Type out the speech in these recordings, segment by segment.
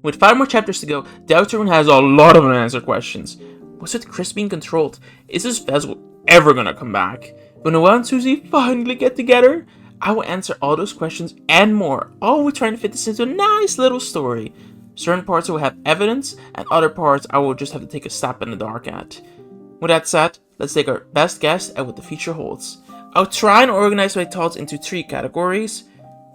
With 5 more chapters to go, Deltarune has a lot of unanswered questions. Was it Chris being controlled? Is this vessel ever gonna come back? When Noelle and Susie finally get together? I will answer all those questions and more, all with trying to fit this into a nice little story. Certain parts will have evidence, and other parts I will just have to take a stab in the dark at. With that said, let's take our best guess at what the future holds. I'll try and organize my thoughts into 3 categories: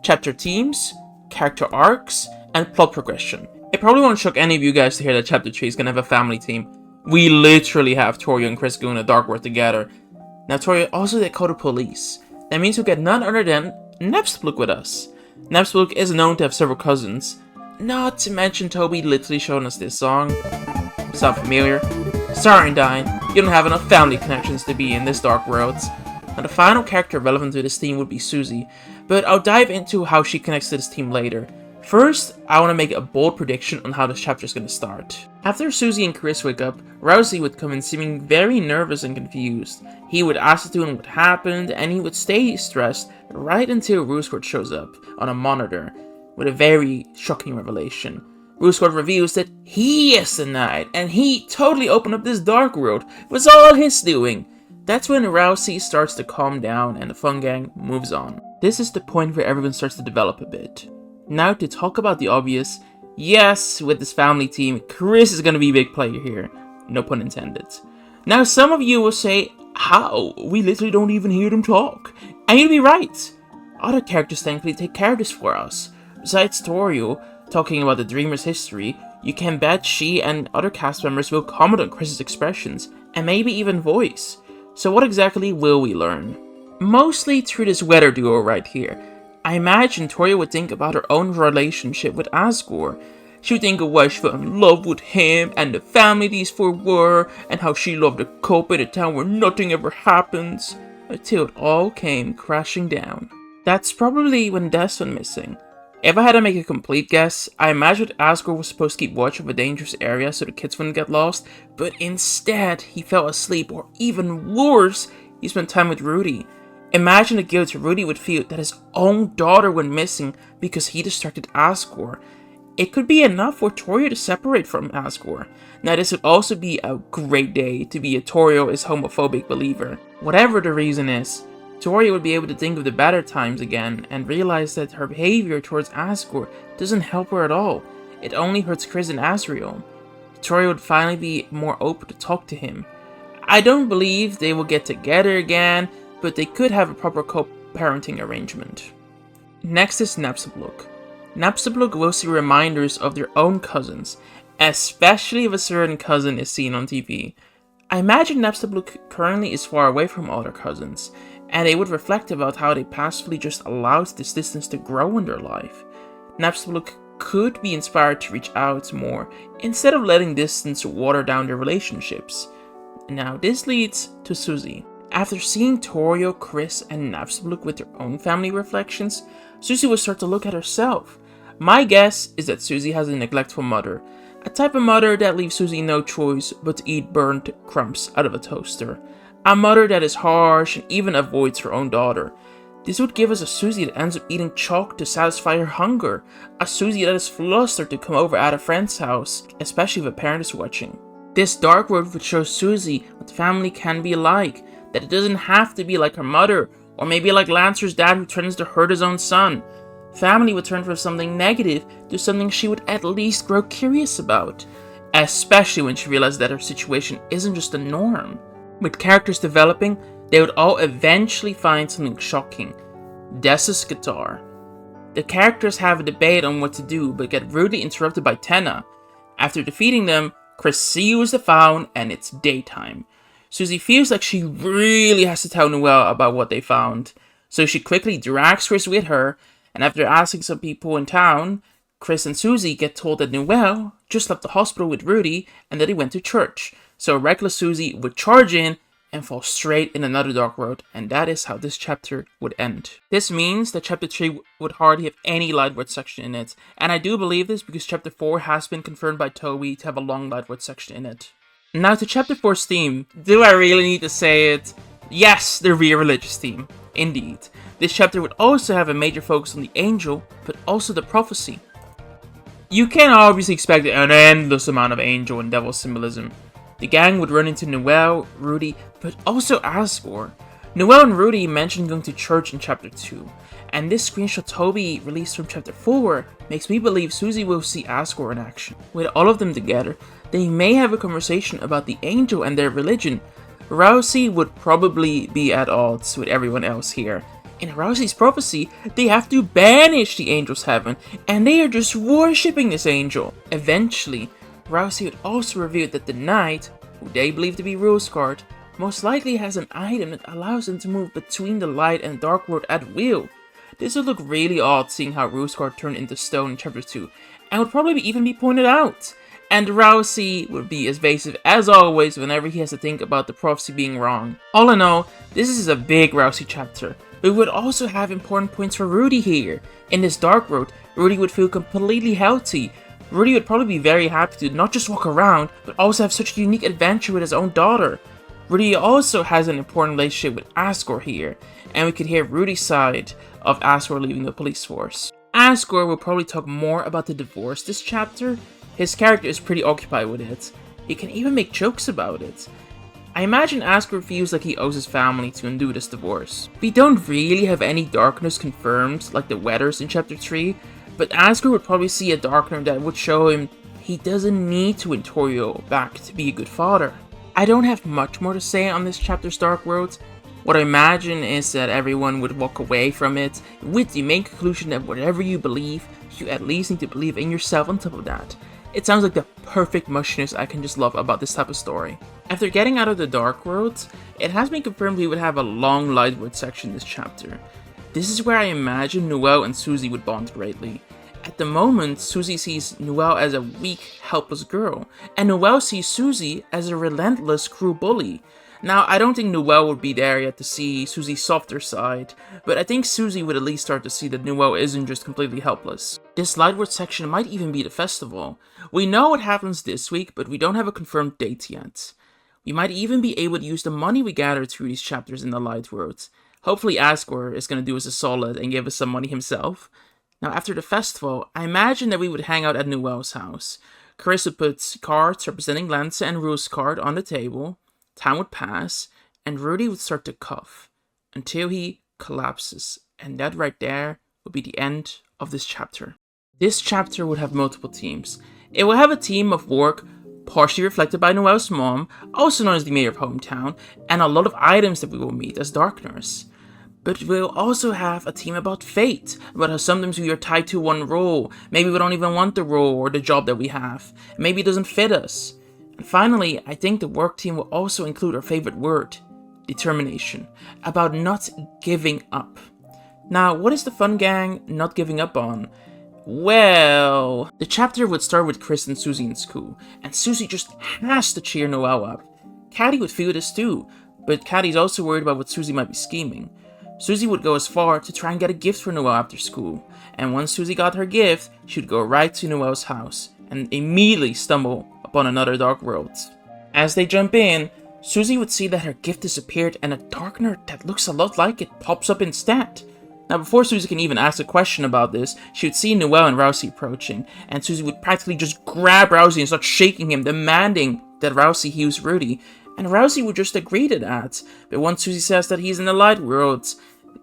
chapter themes, character arcs, and plot progression. It probably won't shock any of you guys to hear that chapter 3 is gonna have a family theme. We literally have Torio and Chris going to Dark World together. Now Torio also they call the police. That means we'll get none other than Nepsbluk with us. Nepsbluk is known to have several cousins. Not to mention Toby literally showing us this song. Sound familiar? Sorry, Dine, you don't have enough family connections to be in this dark world. Now the final character relevant to this theme would be Susie, but I'll dive into how she connects to this theme later. First, I want to make a bold prediction on how this chapter is going to start. After Susie and Chris wake up, Rousey would come in seeming very nervous and confused. He would ask Tatooine what happened, and he would stay stressed right until Roosquart shows up on a monitor with a very shocking revelation. Roosquart reveals that he is the Knight, and he totally opened up this dark world. It was all his doing. That's when Rousey starts to calm down and the fun gang moves on. This is the point where everyone starts to develop a bit. Now to talk about the obvious, yes, with this family team, Chris is going to be a big player here. No pun intended. Now some of you will say, how? We literally don't even hear them talk. And you'll be right. Other characters thankfully take care of this for us. Besides Torio talking about the Dreamer's history, you can bet she and other cast members will comment on Chris's expressions, and maybe even voice. So what exactly will we learn? Mostly through this weather duo right here. I imagine Torio would think about her own relationship with Asgore. She would think of why she fell in love with him and the family these 4 were, and how she loved to cope in a town where nothing ever happens, until it all came crashing down. That's probably when Des went missing. If I had to make a complete guess, I imagine Asgore was supposed to keep watch of a dangerous area so the kids wouldn't get lost, but instead he fell asleep, or even worse, he spent time with Rudy. Imagine the guilt Rudy would feel that his own daughter went missing because he distracted Asgore. It could be enough for Torio to separate from Asgore. Now this would also be a great day to be a Torio is homophobic believer. Whatever the reason is, Torio would be able to think of the better times again and realize that her behavior towards Asgore doesn't help her at all. It only hurts Chris and Azriel. Torio would finally be more open to talk to him. I don't believe they will get together again, but they could have a proper co-parenting arrangement. Next is Nepsbluk. Nepsbluk will see reminders of their own cousins, especially if a certain cousin is seen on TV. I imagine Nepsbluk currently is far away from all their cousins, and they would reflect about how they passively just allowed this distance to grow in their life. Nepsbluk could be inspired to reach out more, instead of letting distance water down their relationships. Now this leads to Susie. After seeing Torio, Chris, and Nepsbluk with their own family reflections, Susie will start to look at herself. My guess is that Susie has a neglectful mother, a type of mother that leaves Susie no choice but to eat burnt crumbs out of a toaster, a mother that is harsh and even avoids her own daughter. This would give us a Susie that ends up eating chalk to satisfy her hunger, a Susie that is flustered to come over at a friend's house, especially if a parent is watching. This dark world would show Susie what family can be like, that it doesn't have to be like her mother, or maybe like Lancer's dad who threatens to hurt his own son. Family would turn from something negative to something she would at least grow curious about, especially when she realized that her situation isn't just the norm. With characters developing, they would all eventually find something shocking: Des's guitar. The characters have a debate on what to do, but get rudely interrupted by Tenna. After defeating them, Chris seals the found, and it's daytime. Susie feels like she really has to tell Noelle about what they found, so she quickly drags Chris with her, and after asking some people in town, Chris and Susie get told that Noelle just left the hospital with Rudy and that he went to church, so reckless Susie would charge in and fall straight in another dark road, and that is how this chapter would end. This means that chapter 3 would hardly have any Lightwood section in it, and I do believe this because chapter 4 has been confirmed by Toby to have a long Lightwood section in it. Now to chapter 4's theme. Do I really need to say it? Yes, the real religious theme. Indeed. This chapter would also have a major focus on the angel, but also the prophecy. You can obviously expect an endless amount of angel and devil symbolism. The gang would run into Noelle, Rudy, but also Asgore. Noelle and Rudy mentioned going to church in Chapter 2, and this screenshot Toby released from Chapter 4 makes me believe Susie will see Asgore in action. With all of them together, they may have a conversation about the angel and their religion. Rousey would probably be at odds with everyone else here. In Rousey's prophecy, they have to banish the angel's heaven, and they are just worshipping this angel. Eventually, Rousey would also reveal that the knight, who they believe to be Rosecard, most likely has an item that allows him to move between the light and dark world at will. This would look really odd seeing how Rosecard turned into stone in Chapter 2, and would probably even be pointed out. And Rousey would be as evasive as always whenever he has to think about the prophecy being wrong. All in all, this is a big Rousey chapter, but we would also have important points for Rudy here. In this dark world, Rudy would feel completely healthy. Rudy would probably be very happy to not just walk around, but also have such a unique adventure with his own daughter. Rudy also has an important relationship with Asgore here, and we could hear Rudy's side of Asgore leaving the police force. Asgore will probably talk more about the divorce this chapter. His character is pretty occupied with it. He can even make jokes about it. I imagine Asgore feels like he owes his family to undo this divorce. We don't really have any darkness confirmed, like the Weathers in Chapter 3, but Asgore would probably see a darkness that would show him he doesn't need to win Torio back to be a good father. I don't have much more to say on this chapter's Dark World. What I imagine is that everyone would walk away from it with the main conclusion that whatever you believe, you at least need to believe in yourself on top of that. It sounds like the perfect mushiness I can just love about this type of story. After getting out of the Dark World, it has been confirmed we would have a long Lightwood section this chapter. This is where I imagine Noelle and Susie would bond greatly. At the moment, Susie sees Noelle as a weak, helpless girl, and Noelle sees Susie as a relentless, cruel bully. Now, I don't think Noelle would be there yet to see Susie's softer side, but I think Susie would at least start to see that Noelle isn't just completely helpless. This Lightwood section might even be the festival. We know what happens this week, but we don't have a confirmed date yet. We might even be able to use the money we gather through these chapters in the Lightworld. Hopefully Asgore is going to do us a solid and give us some money himself. Now, after the festival, I imagine that we would hang out at Noelle's house. Chris would put cards representing Lanza and Rosecard on the table, time would pass, and Rudy would start to cough, until he collapses, and that right there would be the end of this chapter. This chapter would have multiple themes. It will have a theme of work, partially reflected by Noelle's mom, also known as the mayor of hometown, and a lot of items that we will meet as Darkners. But we'll also have a theme about fate, about how sometimes we are tied to one role, maybe we don't even want the role or the job that we have, maybe it doesn't fit us. And finally, I think the work theme will also include our favorite word, determination, about not giving up. Now, what is the fun gang not giving up on? Well, the chapter would start with Chris and Susie in school, and Susie just has to cheer Noelle up. Caddy would feel this too, but Caddy's also worried about what Susie might be scheming. Susie would go as far to try and get a gift for Noelle after school, and once Susie got her gift, she would go right to Noelle's house, and immediately stumble upon another dark world. As they jump in, Susie would see that her gift disappeared and a darkener that looks a lot like it pops up instead. Now, before Susie can even ask a question about this, she would see Noelle and Rousey approaching, and Susie would practically just grab Rousey and start shaking him, demanding that Rousey heals Rudy, and Rousey would just agree to that. But once Susie says that he's in the light world,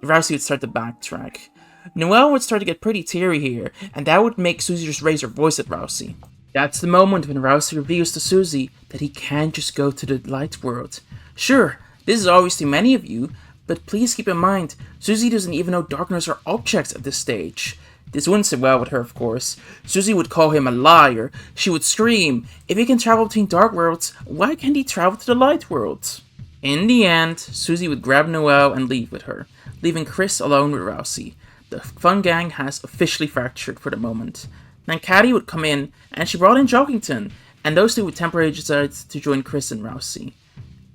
Rousey would start to backtrack. Noelle would start to get pretty teary here, and that would make Susie just raise her voice at Rousey. That's the moment when Rousey reveals to Susie that he can't just go to the light world. Sure, this is obvious to many of you, but please keep in mind, Susie doesn't even know darkness are objects at this stage. This wouldn't sit well with her, of course. Susie would call him a liar. She would scream, if he can travel between dark worlds, why can't he travel to the light worlds? In the end, Susie would grab Noelle and leave with her, leaving Chris alone with Rousey. The fun gang has officially fractured for the moment. Then Caddy would come in, and she brought in Jockington, and those two would temporarily decide to join Chris and Rousey.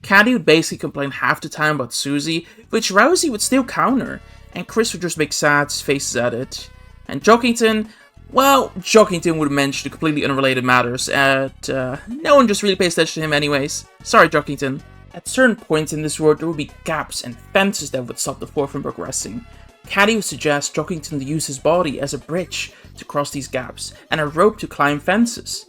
Caddy would basically complain half the time about Susie, which Rousey would still counter, and Chris would just make sad faces at it. And Jockington, well, Jockington would mention completely unrelated matters, and no one just really pays attention to him anyways. Sorry, Jockington. At certain points in this world, there would be gaps and fences that would stop the floor from progressing. Caddy would suggest Jockington to use his body as a bridge to cross these gaps, and a rope to climb fences.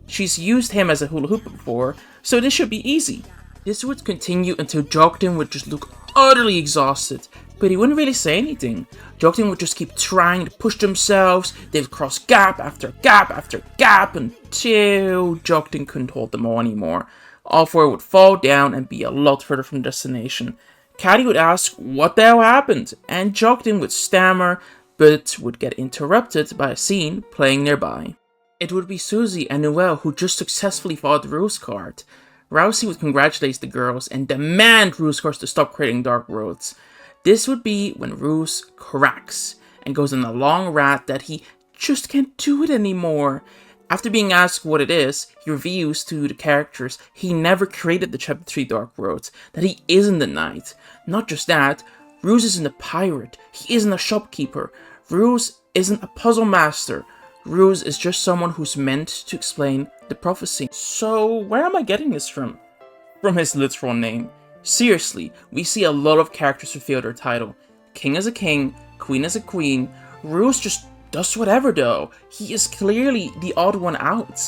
She's used him as a hula hoop before, so this should be easy. This would continue until Jockington would just look utterly exhausted, but he wouldn't really say anything. Jockington would just keep trying to push themselves. They would cross gap after gap after gap until Jockington couldn't hold them all anymore. All four would fall down and be a lot further from destination. Caddy would ask what the hell happened, and Jockington would stammer, but would get interrupted by a scene playing nearby. It would be Susie and Noelle who just successfully fought the rules card. Rousey would congratulate the girls and demand rules cards to stop creating dark roads. This would be when Roos cracks and goes on a long rant that he just can't do it anymore. After being asked what it is, he reveals to the characters he never created the Chapter 3 Dark Roads, that he isn't a knight. Not just that, Roos isn't a pirate, he isn't a shopkeeper, Roos isn't a puzzle master, Roos is just someone who's meant to explain the prophecy. So where am I getting this from? From his literal name. Seriously, we see a lot of characters fulfill their title. King as a king, queen as a queen. Roos just does whatever though. He is clearly the odd one out.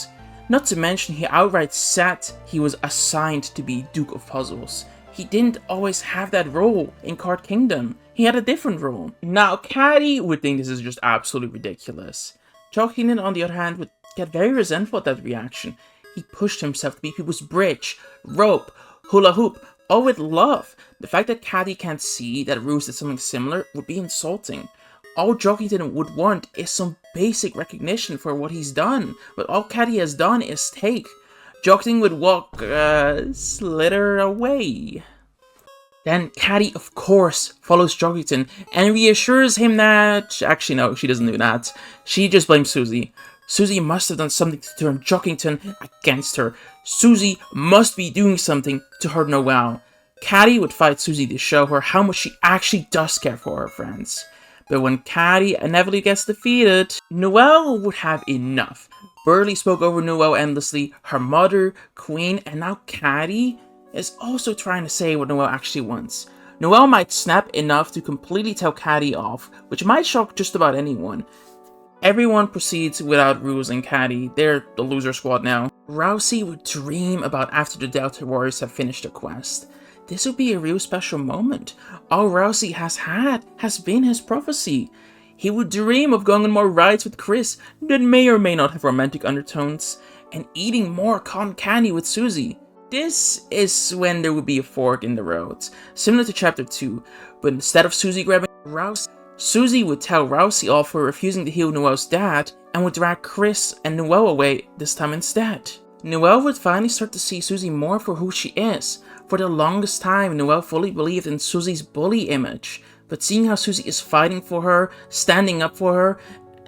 Not to mention he outright said he was assigned to be Duke of Puzzles. He didn't always have that role in Card Kingdom. He had a different role. Now Caddy would think this is just absolutely ridiculous. Jockington, on the other hand, would get very resentful at that reaction. He pushed himself to be people's bridge, rope, hula hoop, all with love. The fact that Caddy can't see that Roos did something similar would be insulting. All Jockington would want is some basic recognition for what he's done, but all Caddy has done is take. Jockington would walk, slither away. Then Caddy, of course, follows Jockington and reassures him that... Actually, no, she doesn't do that. She just blames Susie. Susie must have done something to turn Jockington against her. Susie must be doing something to hurt Noelle. Caddy would fight Susie to show her how much she actually does care for her friends. But when Caddy inevitably gets defeated, Noelle would have enough. Burley spoke over Noelle endlessly, her mother, queen, and now Caddy is also trying to say what Noelle actually wants. Noelle might snap enough to completely tell Caddy off, which might shock just about anyone. Everyone proceeds without Roos and Caddy. They're the loser squad now. Rousey would dream about after the Delta Warriors have finished their quest. This would be a real special moment. All Rousey has had has been his prophecy. He would dream of going on more rides with Chris that may or may not have romantic undertones, and eating more cotton candy with Susie. This is when there would be a fork in the road, similar to Chapter 2, but instead of Susie grabbing Rousey, Susie would tell Rousey off for refusing to heal Noelle's dad, and would drag Chris and Noelle away this time instead. Noelle would finally start to see Susie more for who she is. For the longest time, Noelle fully believed in Susie's bully image, but seeing how Susie is fighting for her, standing up for her,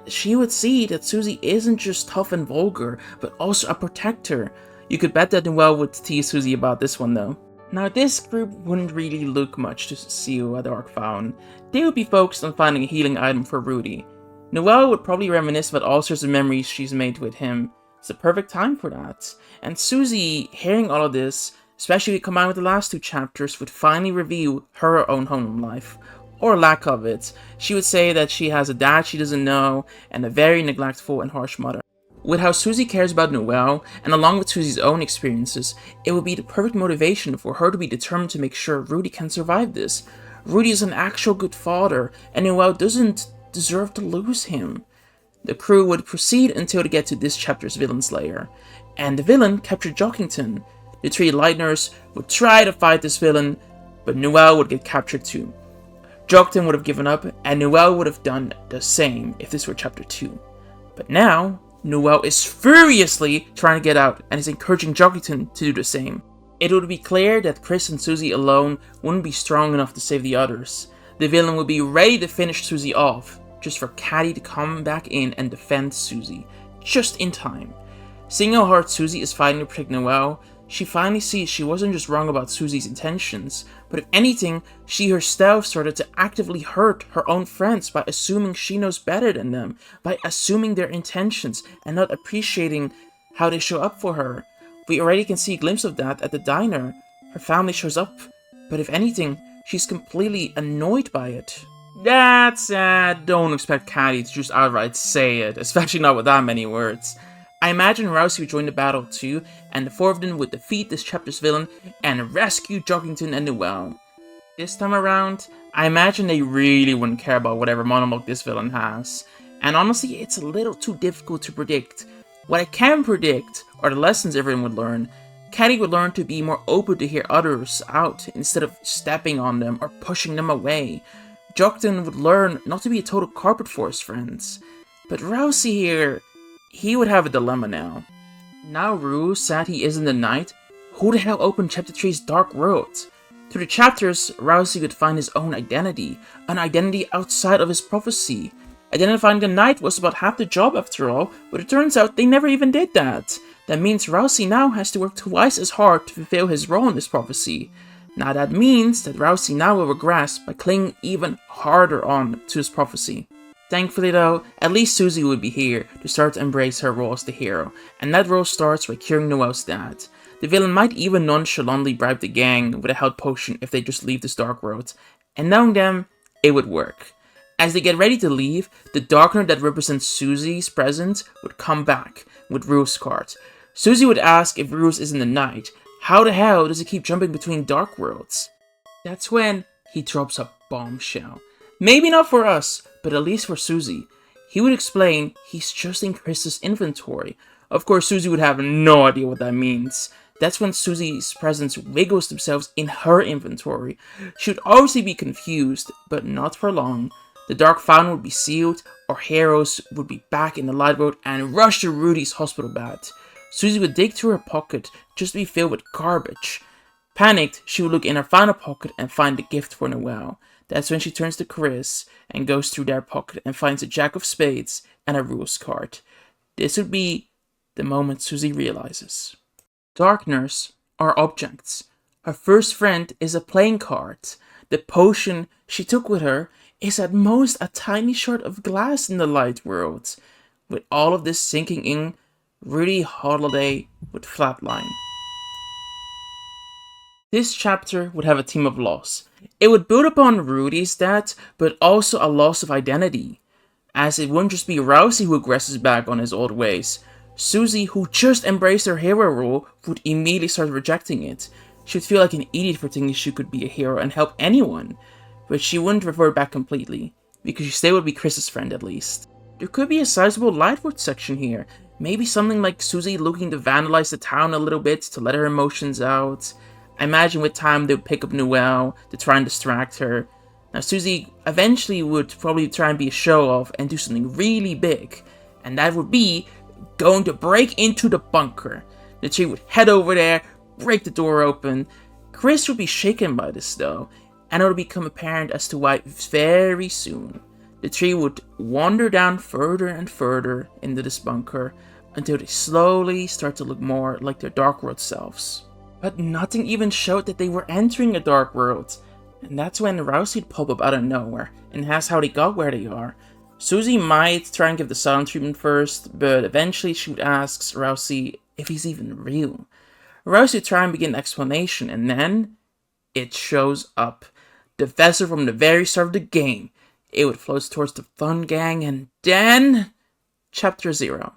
she would see that Susie isn't just tough and vulgar, but also a protector. You could bet that Noelle would tease Susie about this one though. Now this group wouldn't really look much to seal a dark fountain. They would be focused on finding a healing item for Rudy. Noelle would probably reminisce about all sorts of memories she's made with him. It's the perfect time for that. And Susie, hearing all of this, especially combined with the last two chapters, would finally reveal her own home life. Or lack of it. She would say that she has a dad she doesn't know, and a very neglectful and harsh mother. With how Susie cares about Noelle, and along with Susie's own experiences, it would be the perfect motivation for her to be determined to make sure Rudy can survive this. Rudy is an actual good father, and Noelle doesn't deserve to lose him. The crew would proceed until they get to this chapter's villain's lair, and the villain captured Jockington. The three Lightners would try to fight this villain, but Noelle would get captured too. Jockington would have given up, and Noelle would have done the same if this were Chapter 2. But now, Noelle is furiously trying to get out and is encouraging Jockington to do the same. It would be clear that Chris and Susie alone wouldn't be strong enough to save the others. The villain would be ready to finish Susie off, just for Caddy to come back in and defend Susie, just in time. Seeing how hard Susie is fighting to protect Noelle, she finally sees she wasn't just wrong about Susie's intentions, but if anything, she herself started to actively hurt her own friends by assuming she knows better than them, by assuming their intentions and not appreciating how they show up for her. We already can see a glimpse of that at the diner. Her family shows up, but if anything, she's completely annoyed by it. That said, don't expect Caddy to just outright say it, especially not with that many words. I imagine Rousey would join the battle too, and the four of them would defeat this chapter's villain and rescue Joggington and Noelle. This time around, I imagine they really wouldn't care about whatever monologue this villain has. And honestly, it's a little too difficult to predict. What I can predict are the lessons everyone would learn. Caddy would learn to be more open to hear others out instead of stepping on them or pushing them away. Joggington would learn not to be a total carpet for his friends. But Rousey here, he would have a dilemma now. Now Rue said he isn't the knight, who the hell opened Chapter 3's Dark World? Through the chapters, Rousey would find his own identity, an identity outside of his prophecy. Identifying the knight was about half the job after all, but it turns out they never even did that. That means Rousey now has to work twice as hard to fulfill his role in this prophecy. Now that means that Rousey now will regress by clinging even harder on to his prophecy. Thankfully though, at least Susie would be here to start to embrace her role as the hero, and that role starts by curing Noelle's dad. The villain might even nonchalantly bribe the gang with a health potion if they just leave this dark world, and knowing them, it would work. As they get ready to leave, the darkener that represents Susie's presence would come back with Rue's card. Susie would ask if Rue's isn't the knight. How the hell does he keep jumping between dark worlds? That's when he drops a bombshell. Maybe not for us, but at least for Susie. He would explain he's just in Chris's inventory. Of course, Susie would have no idea what that means. That's when Susie's presence wiggles themselves in her inventory. She would obviously be confused, but not for long. The Dark Fountain would be sealed, our heroes would be back in the light world and rush to Rudy's hospital bed. Susie would dig through her pocket just to be filled with garbage. Panicked, she would look in her final pocket and find the gift for Noelle. That's when she turns to Chris and goes through their pocket and finds a Jack of Spades and a Rules card. This would be the moment Susie realizes. Darkners are objects. Her first friend is a playing card. The potion she took with her is at most a tiny shard of glass in the light world. With all of this sinking in, Rudy Holiday would flatline. This chapter would have a theme of loss. It would build upon Rudy's death, but also a loss of identity, as it wouldn't just be Rousey who aggresses back on his old ways. Susie, who just embraced her hero role, would immediately start rejecting it. She would feel like an idiot for thinking she could be a hero and help anyone, but she wouldn't revert back completely, because she still would be Chris's friend at least. There could be a sizable Lightwood section here, maybe something like Susie looking to vandalize the town a little bit to let her emotions out. I imagine with time they would pick up Noelle to try and distract her. Now Susie eventually would probably try and be a show-off and do something really big, and that would be going to break into the bunker. The three would head over there, break the door open. Chris would be shaken by this though, and it would become apparent as to why very soon. The three would wander down further and further into this bunker until they slowly start to look more like their Dark World selves. But nothing even showed that they were entering a Dark World, and that's when Rousey would pop up out of nowhere and ask how they got where they are. Susie might try and give the silent treatment first, but eventually she would ask Rousey if he's even real. Rousey would try and begin an explanation, and then it shows up. The vessel from the very start of the game. It would float towards the fun gang, and then... Chapter 0.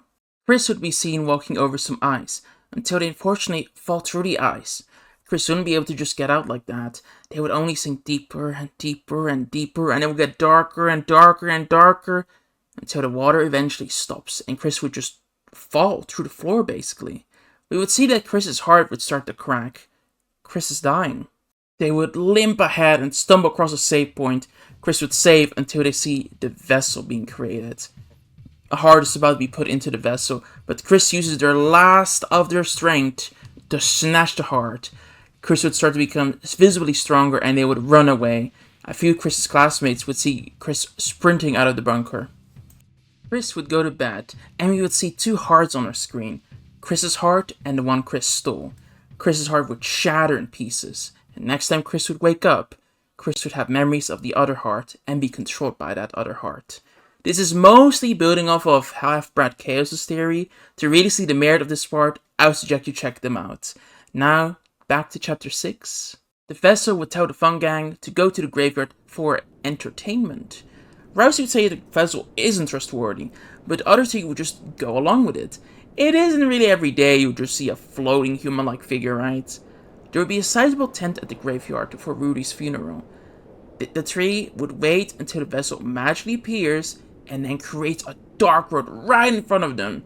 Chris would be seen walking over some ice, until they unfortunately fall through the ice. Chris wouldn't be able to just get out like that. They would only sink deeper and deeper and deeper, and it would get darker and darker and darker, until the water eventually stops, and Chris would just fall through the floor, basically. We would see that Chris's heart would start to crack. Chris is dying. They would limp ahead and stumble across a save point. Chris would save until they see the vessel being created. A heart is about to be put into the vessel, but Chris uses their last of their strength to snatch the heart. Chris would start to become visibly stronger and they would run away. A few Chris's classmates would see Chris sprinting out of the bunker. Chris would go to bed and we would see two hearts on our screen. Chris's heart and the one Chris stole. Chris's heart would shatter in pieces. And next time Chris would wake up, Chris would have memories of the other heart and be controlled by that other heart. This is mostly building off of Half-Brat Chaos' theory. To really see the merit of this part, I would suggest you check them out. Now, back to chapter 6. The vessel would tell the fun gang to go to the graveyard for entertainment. Rousey would say the vessel isn't trustworthy, but the other two would just go along with it. It isn't really every day you would just see a floating human-like figure, right? There would be a sizable tent at the graveyard for Rudy's funeral. The three would wait until the vessel magically appears and then creates a dark road right in front of them.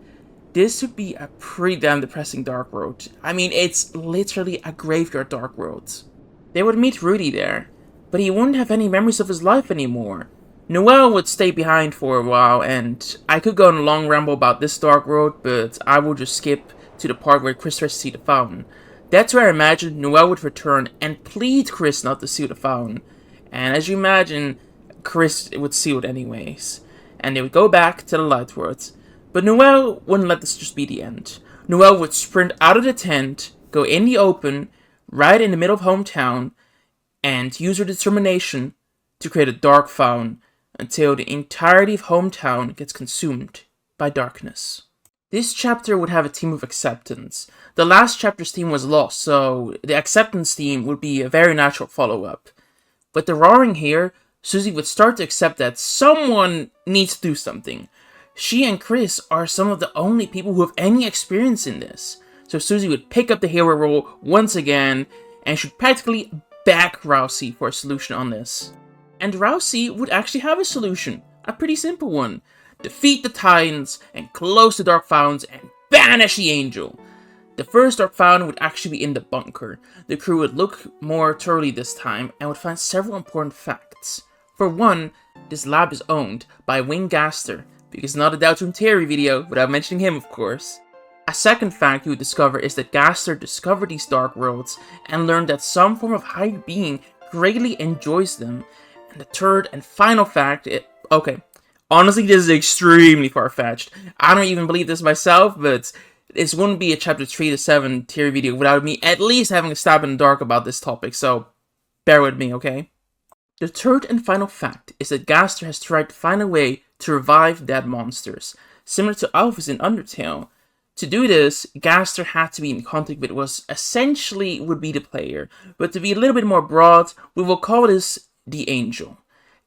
This would be a pretty damn depressing dark road. I mean, it's literally a graveyard dark road. They would meet Rudy there, but he wouldn't have any memories of his life anymore. Noelle would stay behind for a while, and I could go on a long ramble about this dark road, but I will just skip to the part where Chris tries to see the fountain. That's where I imagine Noelle would return and plead Chris not to see the fountain. And as you imagine, Chris would see it anyways. And they would go back to the light world. But Noelle wouldn't let this just be the end. Noelle would sprint out of the tent, go in the open, right in the middle of hometown, and use her determination to create a dark fountain until the entirety of hometown gets consumed by darkness. This chapter would have a theme of acceptance. The last chapter's theme was lost, so the acceptance theme would be a very natural follow-up. With the roaring here, Susie would start to accept that someone needs to do something. She and Chris are some of the only people who have any experience in this. So Susie would pick up the hero role once again, and should practically back Rousey for a solution on this. And Rousey would actually have a solution, a pretty simple one. Defeat the Titans, and close the Dark Fountains, and banish the Angel. The first Dark Fountain would actually be in the bunker. The crew would look more thoroughly this time, and would find several important facts. For one, this lab is owned by Wayne Gaster, because not a DELTARUNE theory video without mentioning him, of course. A second fact you would discover is that Gaster discovered these dark worlds and learned that some form of higher being greatly enjoys them. And the third and final fact, honestly, this is extremely far-fetched. I don't even believe this myself, but this wouldn't be a chapter 3 to 7 theory video without me at least having a stab in the dark about this topic, so bear with me, okay? The third and final fact is that Gaster has tried to find a way to revive dead monsters, similar to Alphys in Undertale. To do this, Gaster had to be in contact with what essentially would be the player, but to be a little bit more broad, we will call this the Angel.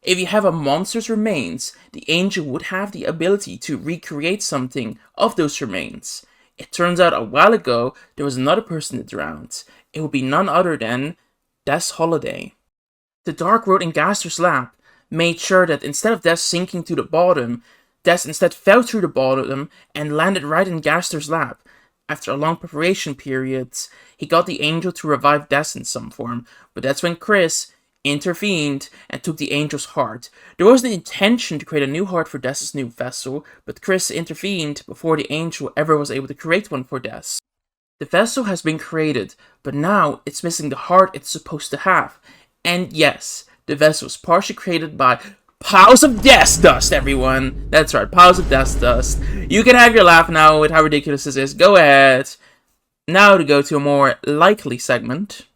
If you have a monster's remains, the Angel would have the ability to recreate something of those remains. It turns out a while ago, there was another person that drowned. It would be none other than Des Holiday. The Dark Road in Gaster's lab made sure that instead of Des sinking to the bottom, Des instead fell through the bottom and landed right in Gaster's lab. After a long preparation period, he got the Angel to revive Des in some form, but that's when Chris intervened and took the Angel's heart. There was the intention to create a new heart for Des's new vessel, but Chris intervened before the Angel ever was able to create one for Des. The vessel has been created, but now it's missing the heart it's supposed to have. And yes, the vessel was partially created by piles of death dust, everyone. That's right, piles of death dust. You can have your laugh now with how ridiculous this is. Go ahead. Now to go to a more likely segment.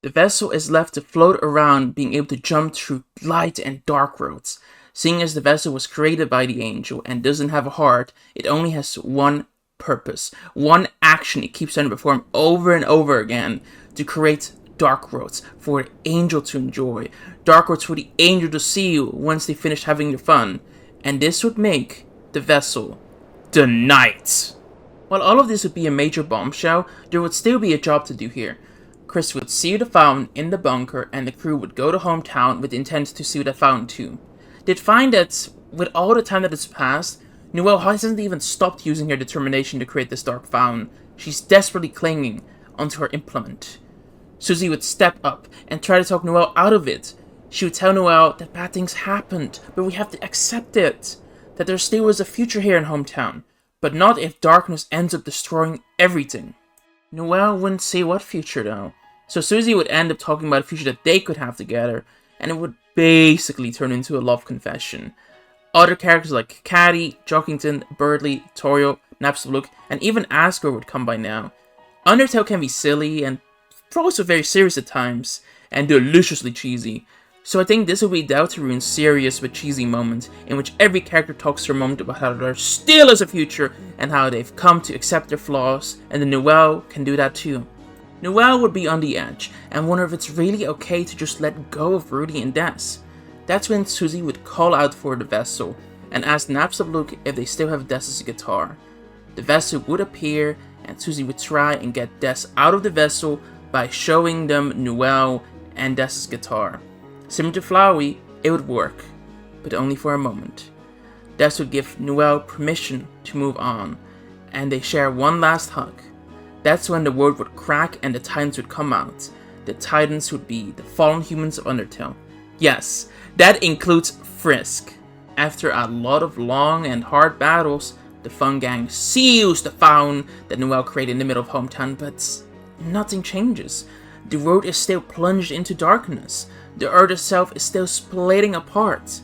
The vessel is left to float around, being able to jump through light and dark roads. Seeing as the vessel was created by the Angel and doesn't have a heart, it only has one purpose, one action it keeps trying to perform over and over again, to create dark roads for the Angel to enjoy. Dark roads for the Angel to see once they finish having their fun. And this would make the vessel the Knight. While all of this would be a major bombshell, there would still be a job to do here. Chris would see the fountain in the bunker, and the crew would go to hometown with the intent to see the fountain too. They'd find that, with all the time that has passed, Noelle hasn't even stopped using her determination to create this dark fountain. She's desperately clinging onto her implement. Susie would step up and try to talk Noelle out of it. She would tell Noelle that bad things happened, but we have to accept it. That there still is a future here in hometown, but not if darkness ends up destroying everything. Noelle wouldn't say what future though, so Susie would end up talking about a future that they could have together, and it would basically turn into a love confession. Other characters like Caddy, Jockington, Birdley, Torio, Napstablook, and even Asgore would come by now. Undertale can be silly and also very serious at times, and deliciously cheesy. So I think this will be DELTARUNE's serious but cheesy moment, in which every character talks for a moment about how there still is a future, and how they've come to accept their flaws, and then Noelle can do that too. Noelle would be on the edge and wonder if it's really okay to just let go of Rudy and Des. That's when Susie would call out for the vessel and ask Naps of Luke if they still have Des's guitar. The vessel would appear and Susie would try and get Des out of the vessel by showing them Noelle and Des's guitar. Similar to Flowey, it would work, but only for a moment. Des would give Noelle permission to move on, and they share one last hug. That's when the world would crack and the Titans would come out. The Titans would be the fallen humans of Undertale. Yes, that includes Frisk. After a lot of long and hard battles, the Fun Gang seals the fountain that Noelle created in the middle of Hometown, but nothing changes. The world is still plunged into darkness. The earth itself is still splitting apart.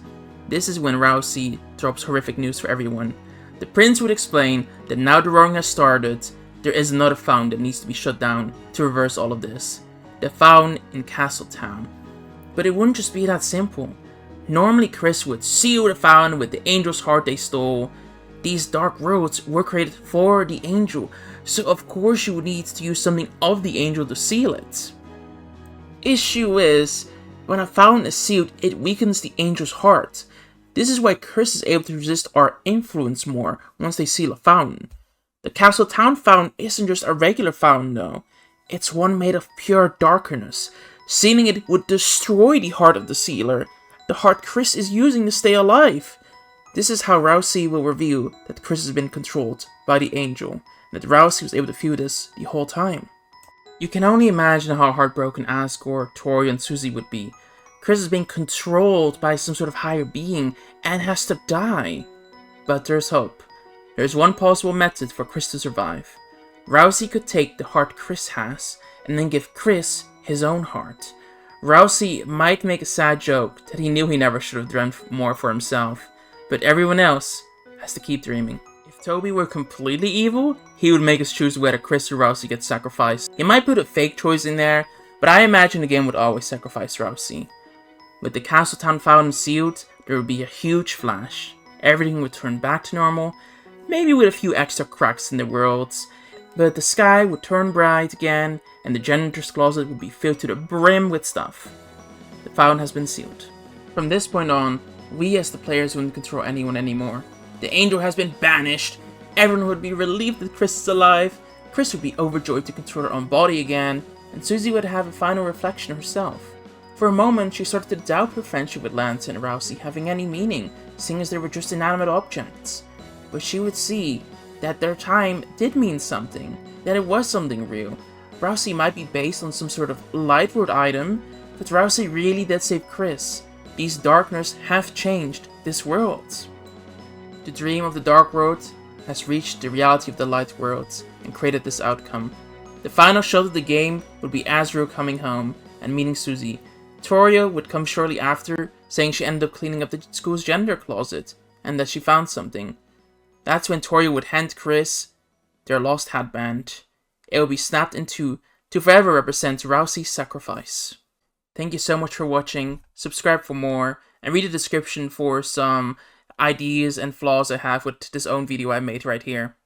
This is when Rousey drops horrific news for everyone. The prince would explain that now the roaring has started, there is another fountain that needs to be shut down to reverse all of this. The fountain in Castletown. But it wouldn't just be that simple. Normally Chris would seal the fountain with the angel's heart they stole. These dark roads were created for the angel, so of course you would need to use something of the angel to seal it. Issue is, when a fountain is sealed, it weakens the angel's heart. This is why Chris is able to resist our influence more once they seal a fountain. The Castletown fountain isn't just a regular fountain though. It's one made of pure darkness. Sealing it would destroy the heart of the sealer, the heart Chris is using to stay alive. This is how Rousey will reveal that Chris has been controlled by the angel, and that Rousey was able to feel this the whole time. You can only imagine how heartbroken Asgore, Tori, and Susie would be. Chris is being controlled by some sort of higher being and has to die. But there's hope. There's one possible method for Chris to survive. Rousey could take the heart Chris has and then give Chris his own heart. Rousey might make a sad joke that he knew he never should have dreamt more for himself, but everyone else has to keep dreaming. If Toby were completely evil, he would make us choose whether Chris or Rousey gets sacrificed. He might put a fake choice in there, but I imagine the game would always sacrifice Rousey. With the Castletown fountain sealed, there would be a huge flash. Everything would turn back to normal, maybe with a few extra cracks in the worlds, but the sky would turn bright again, and the janitor's closet would be filled to the brim with stuff. The fountain has been sealed. From this point on, we as the players wouldn't control anyone anymore. The angel has been banished, everyone would be relieved that Chris is alive, Chris would be overjoyed to control her own body again, and Susie would have a final reflection of herself. For a moment, she started to doubt her friendship with Lance and Rousey having any meaning, seeing as they were just inanimate objects. But she would see that their time did mean something, that it was something real. Rousey might be based on some sort of light world item, but Rousey really did save Chris. These darkness have changed this world. The dream of the dark world has reached the reality of the light world and created this outcome. The final shot of the game would be Azrael coming home and meeting Susie. Toria would come shortly after, saying she ended up cleaning up the school's gender closet and that she found something. That's when Toria would hand Chris their lost headband. It will be snapped into to forever represent Rousey's sacrifice. Thank you so much for watching, subscribe for more, and read the description for some ideas and flaws I have with this own video I made right here.